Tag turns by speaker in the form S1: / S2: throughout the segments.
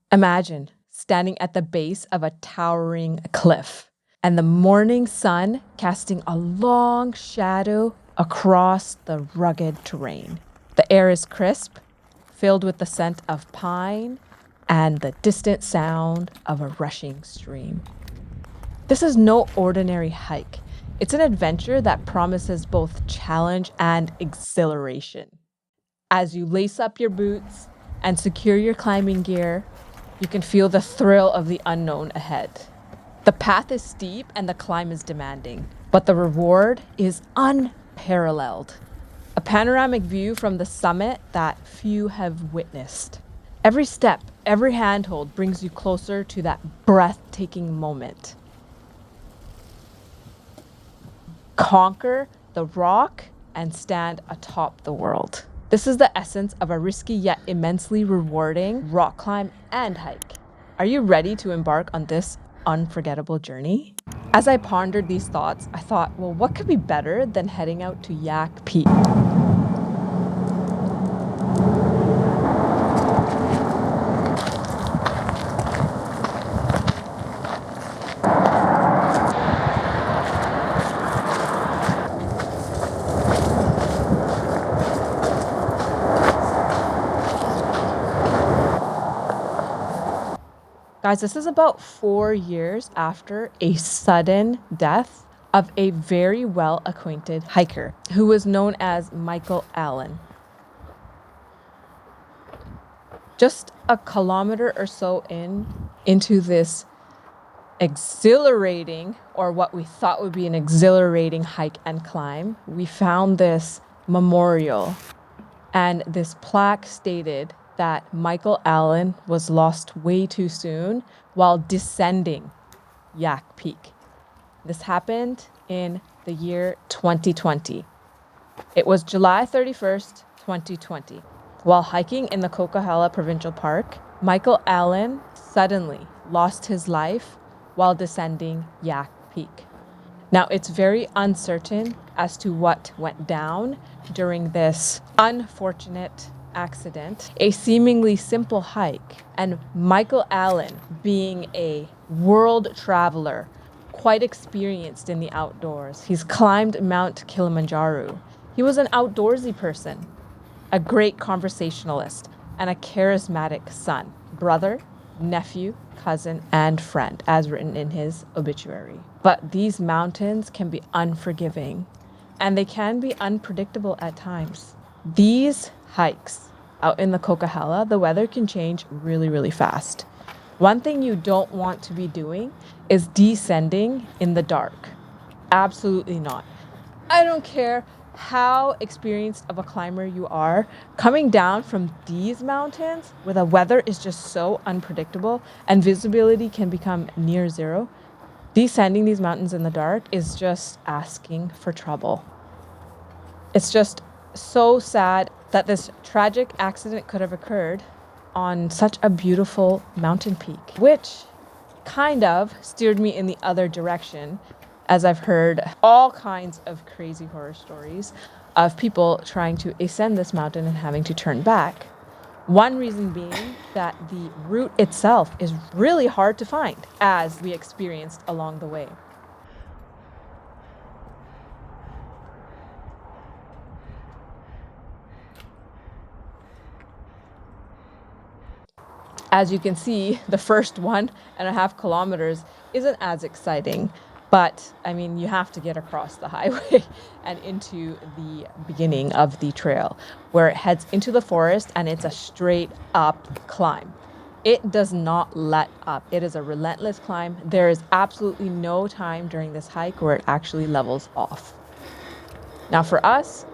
S1: Imagine standing at the base of a towering cliff and the morning sun casting a long shadow across the rugged terrain. The air is crisp, filled with the scent of pine and the distant sound of a rushing stream. This is no ordinary hike. It's an adventure that promises both challenge and exhilaration. As you lace up your boots and secure your climbing gear, you can feel the thrill of the unknown ahead. The path is steep and the climb is demanding, but the reward is unparalleled. A panoramic view from the summit that few have witnessed. Every step, every handhold brings you closer to that breathtaking moment. Conquer the rock and stand atop the world. This is the essence of a risky yet immensely rewarding rock climb and hike. Are you ready to embark on this unforgettable journey? As I pondered these thoughts, I thought, well, what could be better than heading out to Yak Peak? Guys, this is about 4 years after a sudden death of a very well acquainted hiker who was known as Michael Allen. Just a kilometer or so into this exhilarating, or what we thought would be an exhilarating hike and climb, we found this memorial, and this plaque stated that Michael Allen was lost way too soon while descending Yak Peak. This happened in the year 2020. It was July 31st, 2020. While hiking in the Coquihalla Provincial Park, Michael Allen suddenly lost his life while descending Yak Peak. Now, it's very uncertain as to what went down during this unfortunate accident. A seemingly simple hike, and Michael Allen, being a world traveler, quite experienced in the outdoors. He's climbed Mount Kilimanjaro. He was an outdoorsy person, a great conversationalist, and a charismatic son, brother, nephew, cousin, and friend, as written in his obituary. But these mountains can be unforgiving, and they can be unpredictable at times. These hikes out in the Coquihalla, the weather can change really, really fast. One thing you don't want to be doing is descending in the dark. Absolutely not. I don't care how experienced of a climber you are, coming down from these mountains where the weather is just so unpredictable and visibility can become near zero, descending these mountains in the dark is just asking for trouble. It's just so sad that this tragic accident could have occurred on such a beautiful mountain peak, which kind of steered me in the other direction, as I've heard all kinds of crazy horror stories of people trying to ascend this mountain and having to turn back. One reason being that the route itself is really hard to find, as we experienced along the way. As you can see, the first 1.5 kilometers isn't as exciting, but I mean, you have to get across the highway and into the beginning of the trail, where it heads into the forest and it's a straight up climb. It does not let up. It is a relentless climb. There is absolutely no time during this hike where it actually levels off. Now for us,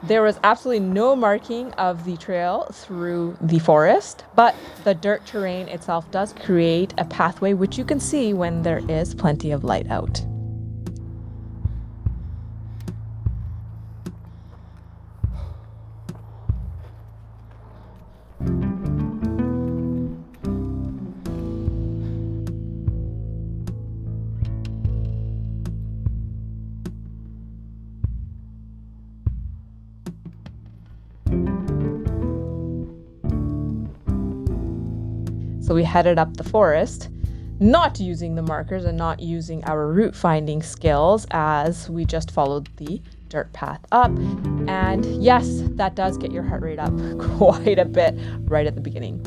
S1: there was absolutely no marking of the trail through the forest, but the dirt terrain itself does create a pathway, which you can see when there is plenty of light out. So we headed up the forest, not using the markers and not using our route finding skills, as we just followed the dirt path up. And yes, that does get your heart rate up quite a bit right at the beginning.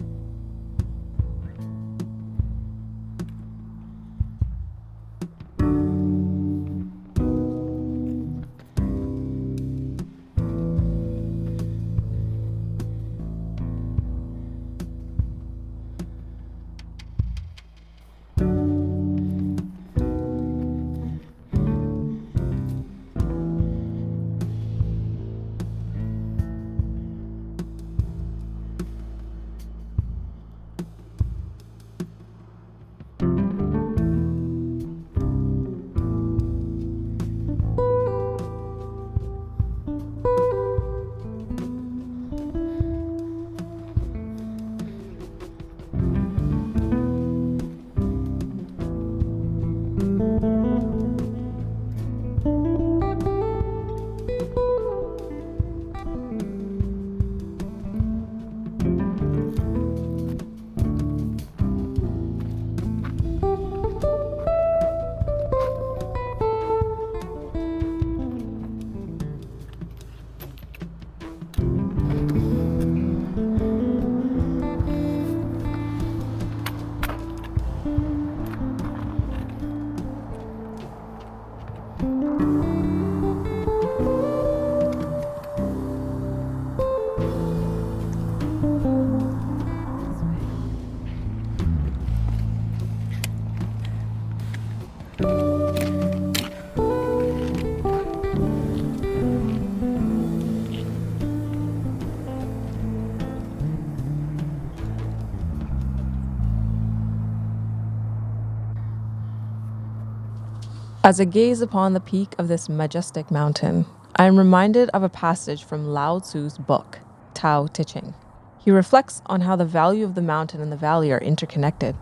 S1: As I gaze upon the peak of this majestic mountain, I am reminded of a passage from Lao Tzu's book, Tao Te Ching. He reflects on how the value of the mountain and the valley are interconnected,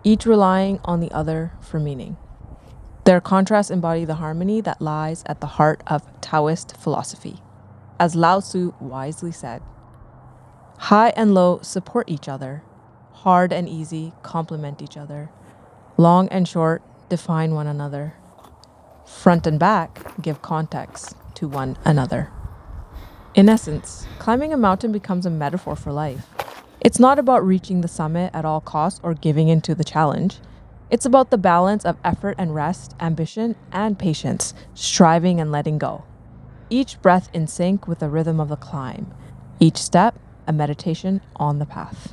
S1: each relying on the other for meaning. Their contrasts embody the harmony that lies at the heart of Taoist philosophy. As Lao Tzu wisely said, high and low support each other, hard and easy complement each other, long and short define one another, front and back give context to one another. In essence, climbing a mountain becomes a metaphor for life. It's not about reaching the summit at all costs or giving in to the challenge. It's about the balance of effort and rest, ambition and patience, striving and letting go. Each breath in sync with the rhythm of the climb. Each step a meditation on the path.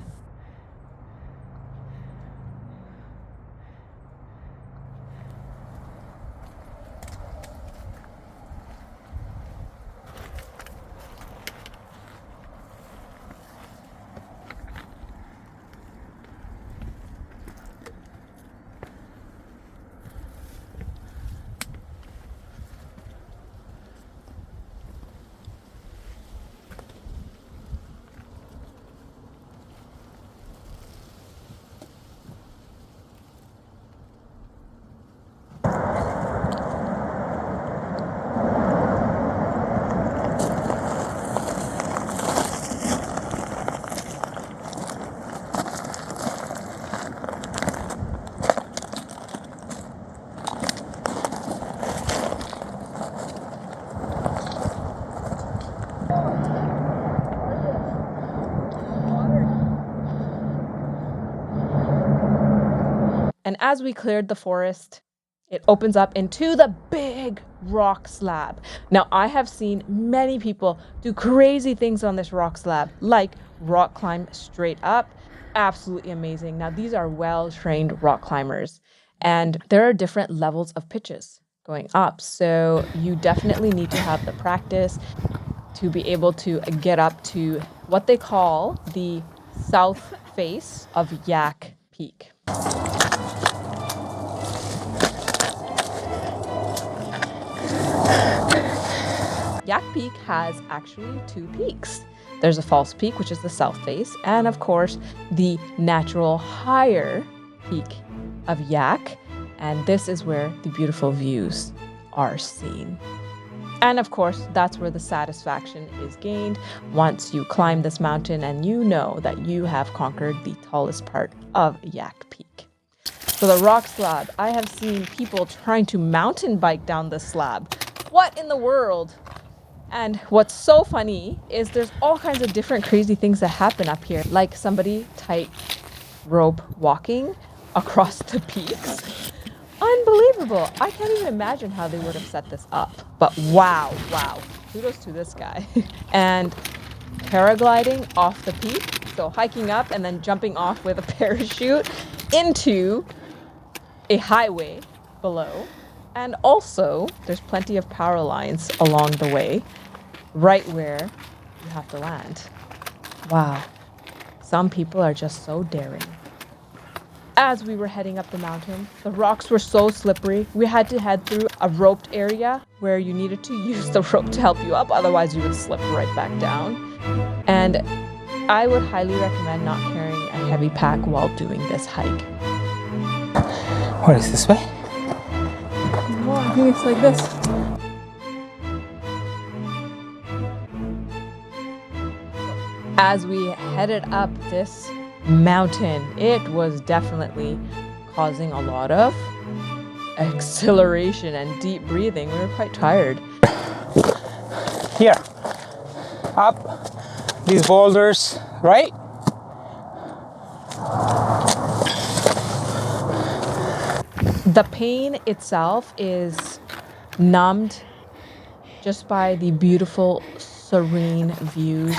S1: And as we cleared the forest, it opens up into the big rock slab. Now, I have seen many people do crazy things on this rock slab, like rock climb straight up. Absolutely amazing. Now, these are well-trained rock climbers, and there are different levels of pitches going up. So you definitely need to have the practice to be able to get up to what they call the south face of Yak Peak. Yak Peak has actually two peaks. There's a false peak, which is the south face, and of course, the natural higher peak of Yak, and this is where the beautiful views are seen. And of course, that's where the satisfaction is gained once you climb this mountain and you know that you have conquered the tallest part of Yak Peak. So the rock slab, I have seen people trying to mountain bike down this slab. What in the world? And what's so funny is there's all kinds of different crazy things that happen up here, like somebody tight rope walking across the peaks. Unbelievable. I can't even imagine how they would have set this up. But wow. Kudos to this guy. And paragliding off the peak. So hiking up and then jumping off with a parachute into a highway below. And also, there's plenty of power lines along the way, right where you have to land. Wow. Some people are just so daring. As we were heading up the mountain, the rocks were so slippery, we had to head through a roped area where you needed to use the rope to help you up, otherwise you would slip right back down. And I would highly recommend not carrying a heavy pack while doing this hike.
S2: What is this way?
S1: Well, I think it's like this. As we headed up this mountain, it was definitely causing a lot of exhilaration and deep breathing. We were quite tired.
S2: Here, up these boulders, right?
S1: The pain itself is numbed just by the beautiful, serene views.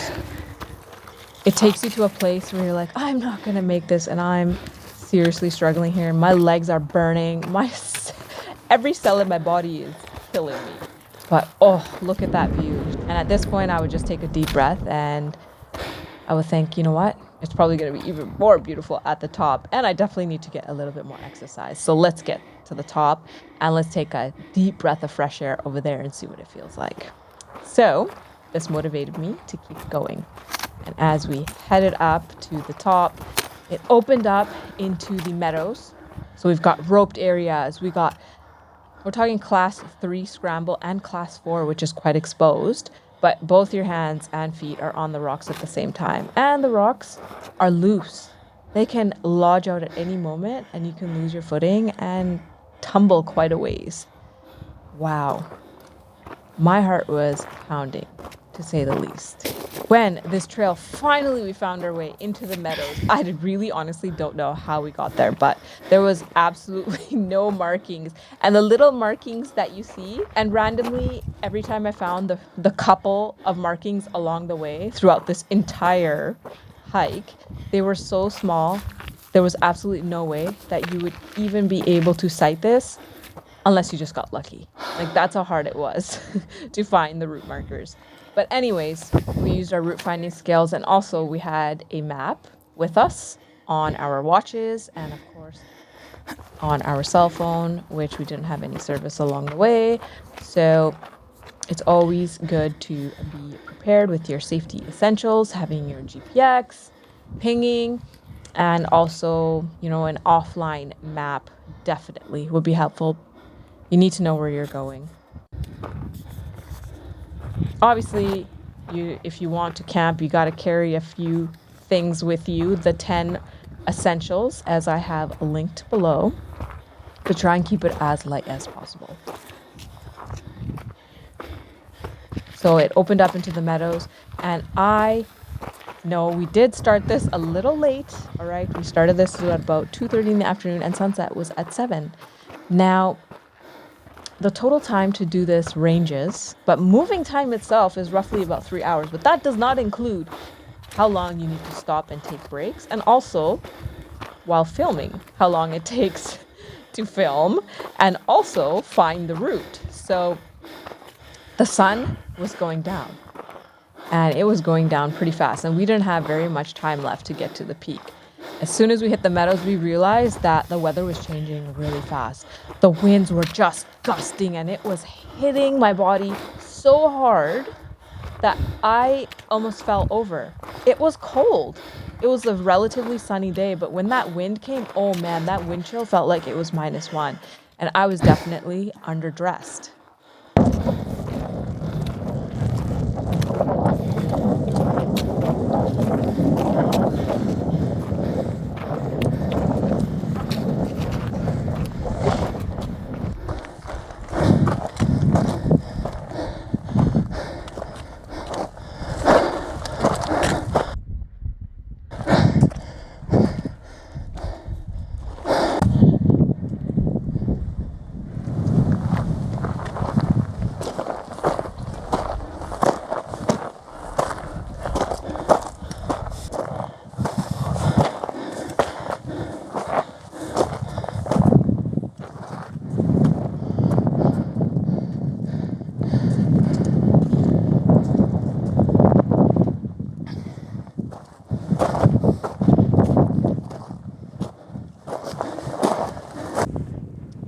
S1: It takes you to a place where you're like, I'm not gonna make this, and I'm seriously struggling here. My legs are burning. Every cell in my body is killing me. But oh, look at that view. And at this point, I would just take a deep breath and I would think, you know what? It's probably gonna be even more beautiful at the top, and I definitely need to get a little bit more exercise. So let's get to the top and let's take a deep breath of fresh air over there and see what it feels like. So this motivated me to keep going. And as we headed up to the top, it opened up into the meadows. So we've got roped areas. We're talking class 3 scramble and class 4, which is quite exposed. But both your hands and feet are on the rocks at the same time. And the rocks are loose. They can lodge out at any moment and you can lose your footing and tumble quite a ways. Wow. My heart was pounding, to say the least. When this trail finally we found our way into the meadows, I really honestly don't know how we got there, but there was absolutely no markings. And the little markings that you see, and randomly every time I found the couple of markings along the way throughout this entire hike, they were so small, there was absolutely no way that you would even be able to sight this unless you just got lucky. Like, that's how hard it was to find the route markers. But anyways, we used our route finding skills, and also we had a map with us on our watches and of course on our cell phone, which we didn't have any service along the way. So it's always good to be prepared with your safety essentials, having your GPS, pinging, and also, an offline map definitely would be helpful. You need to know where you're going. Obviously, if you want to camp, you got to carry a few things with you, the 10 essentials, as I have linked below, to try and keep it as light as possible. So it opened up into the meadows, and I know we did start this a little late, all right? We started this at about 2:30 in the afternoon, and sunset was at 7. Now, the total time to do this ranges, but moving time itself is roughly about 3 hours, but that does not include how long you need to stop and take breaks, and also, while filming, how long it takes to film, and also find the route. So the sun was going down, and it was going down pretty fast, and we didn't have very much time left to get to the peak. As soon as we hit the meadows, we realized that the weather was changing really fast. The winds were just gusting, and it was hitting my body so hard that I almost fell over. It was cold. It was a relatively sunny day, but when that wind came, oh man, that wind chill felt like it was -1, and I was definitely underdressed.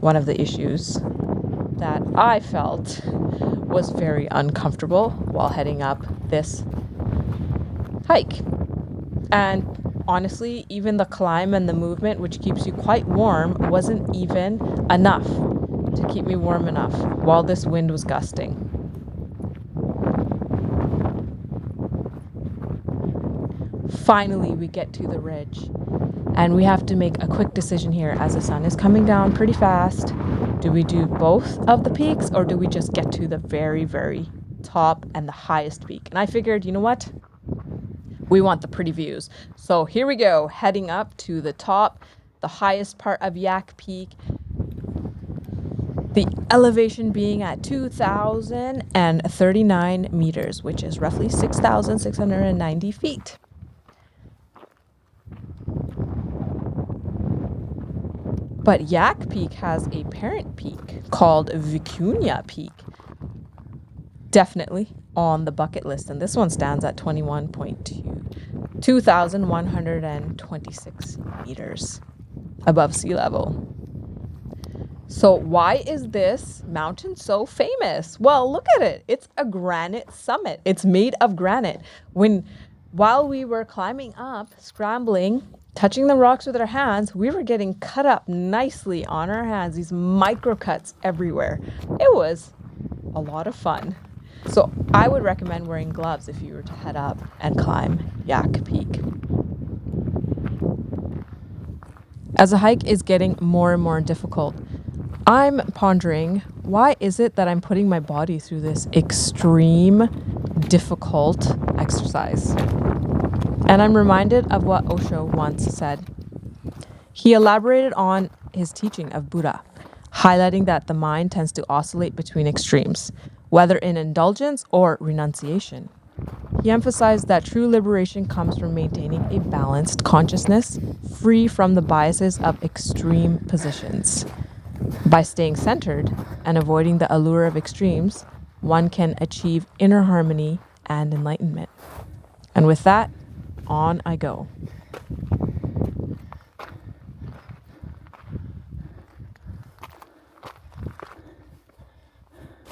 S1: One of the issues that I felt was very uncomfortable while heading up this hike. And honestly, even the climb and the movement, which keeps you quite warm, wasn't even enough to keep me warm enough while this wind was gusting. Finally, we get to the ridge, and we have to make a quick decision here as the sun is coming down pretty fast. Do we do both of the peaks, or do we just get to the very, very top and the highest peak? And I figured, you know what? We want the pretty views. So here we go, heading up to the top, the highest part of Yak Peak. The elevation being at 2,039 meters, which is roughly 6,690 feet. But Yak Peak has a parent peak called Vicuña Peak. Definitely on the bucket list. And this one stands at 2,126 meters above sea level. So why is this mountain so famous? Well, look at it. It's a granite summit. It's made of granite. While we were climbing up, scrambling, touching the rocks with our hands, we were getting cut up nicely on our hands, these micro cuts everywhere. It was a lot of fun. So I would recommend wearing gloves if you were to head up and climb Yak Peak. As the hike is getting more and more difficult, I'm pondering, why is it that I'm putting my body through this extreme, difficult exercise? And I'm reminded of what Osho once said. He elaborated on his teaching of Buddha, highlighting that the mind tends to oscillate between extremes, whether in indulgence or renunciation. He emphasized that true liberation comes from maintaining a balanced consciousness, free from the biases of extreme positions. By staying centered and avoiding the allure of extremes, one can achieve inner harmony and enlightenment. And with that, on I go.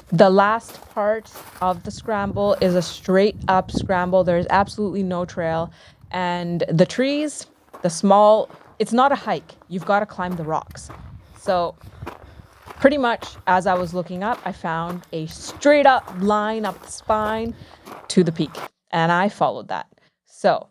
S1: The last part of the scramble is a straight up scramble. There's absolutely no trail. And the trees, it's not a hike. You've got to climb the rocks. So pretty much as I was looking up, I found a straight up line up the spine to the peak. And I followed that. So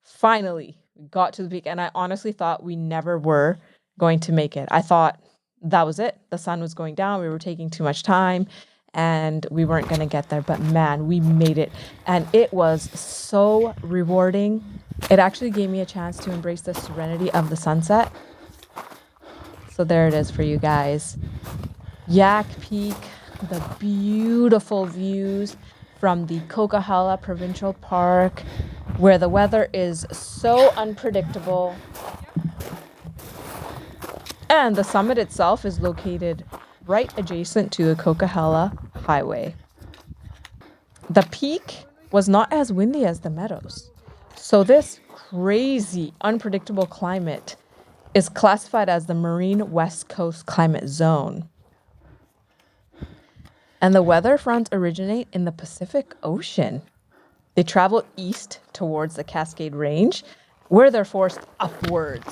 S1: finally got to the peak. And I honestly thought we never were going to make it. I thought that was it. The sun was going down. We were taking too much time and we weren't going to get there. But man, we made it. And it was so rewarding. It actually gave me a chance to embrace the serenity of the sunset. So there it is for you guys. Yak Peak, the beautiful views from the Coquihalla Provincial Park, where the weather is so unpredictable. And the summit itself is located right adjacent to the Coquihalla Highway. The peak was not as windy as the meadows. So this crazy, unpredictable climate is classified as the Marine West Coast Climate Zone. And the weather fronts originate in the Pacific Ocean. They travel east towards the Cascade Range, where they're forced upwards.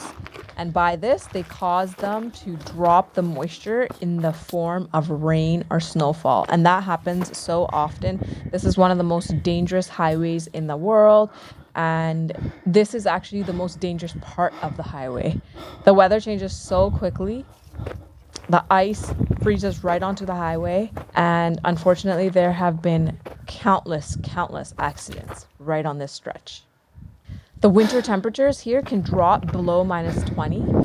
S1: And by this, they cause them to drop the moisture in the form of rain or snowfall. And that happens so often. This is one of the most dangerous highways in the world. and this is actually the most dangerous part of the highway. The weather changes so quickly. The ice freezes right onto the highway, and unfortunately there have been countless accidents right on this stretch. The winter temperatures here can drop below -20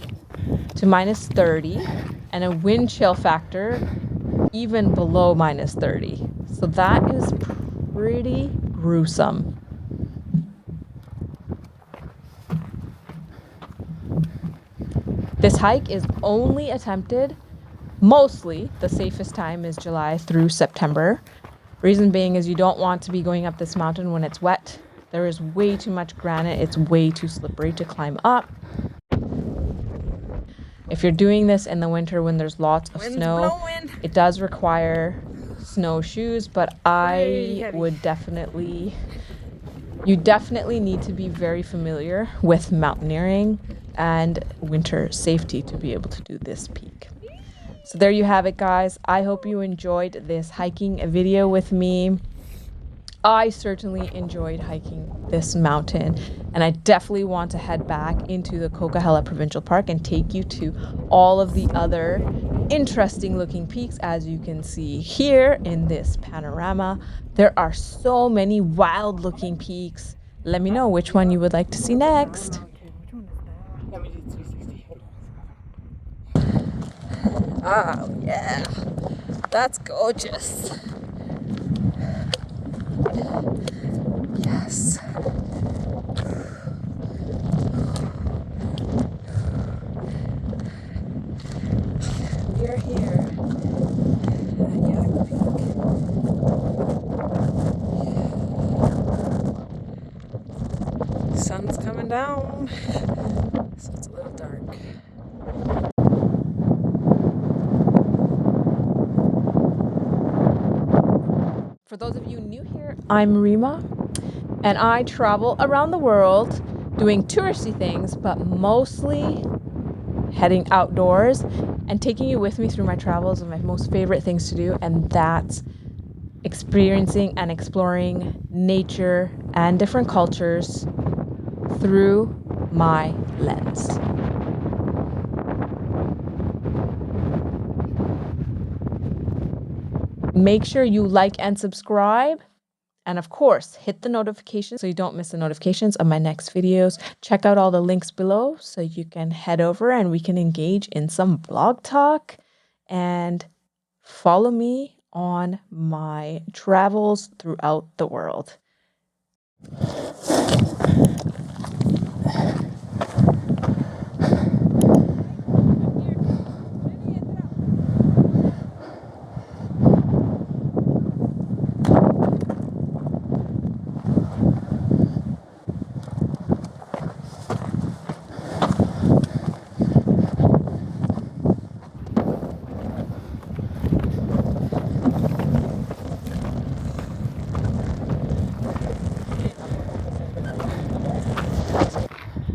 S1: to -30, and a wind chill factor even below -30. So that is pretty gruesome. This hike is only attempted, mostly the safest time is July through September. Reason being is you don't want to be going up this mountain when it's wet. There is way too much granite. It's way too slippery to climb up. If you're doing this in the winter when there's lots of snow, it does require snowshoes, but you definitely need to be very familiar with mountaineering and winter safety to be able to do this peak. So there you have it, guys. I hope you enjoyed this hiking video with me. I certainly enjoyed hiking this mountain, and I definitely want to head back into the Coquihalla Provincial Park and take you to all of the other interesting looking peaks. As you can see here in this panorama, there are so many wild looking peaks. Let me know which one you would like to see next. Oh yeah, that's gorgeous. Yes. We are here at Yak Peak. Sun's coming down, so it's a little dark. For those of you new here, I'm Reema, and I travel around the world doing touristy things, but mostly heading outdoors and taking you with me through my travels and my most favorite things to do, and that's experiencing and exploring nature and different cultures through my lens. Make sure you like and subscribe. And of course, hit the notification so you don't miss the notifications of my next videos. Check out all the links below so you can head over and we can engage in some blog talk. And follow me on my travels throughout the world.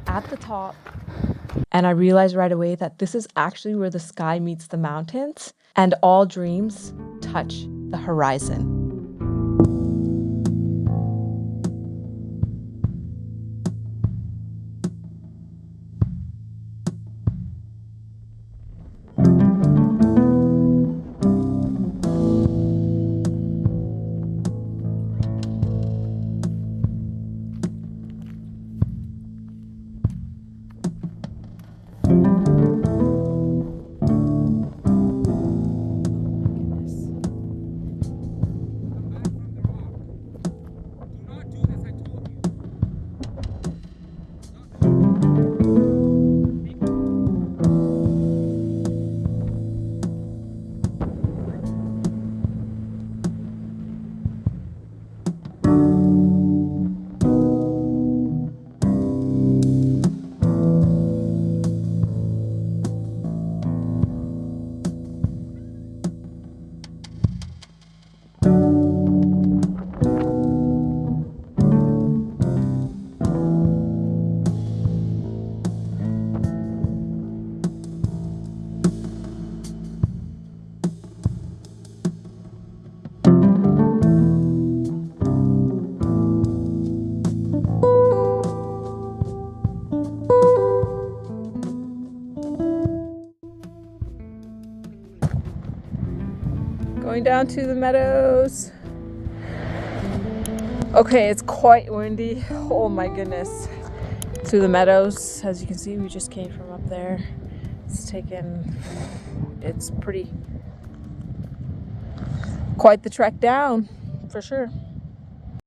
S1: At the top, and I realized right away that this is actually where the sky meets the mountains and all dreams touch the horizon. Going down to the meadows. Okay, it's quite windy. Oh my goodness. To the meadows. As you can see, we just came from up there. It's pretty quite the trek down, for sure.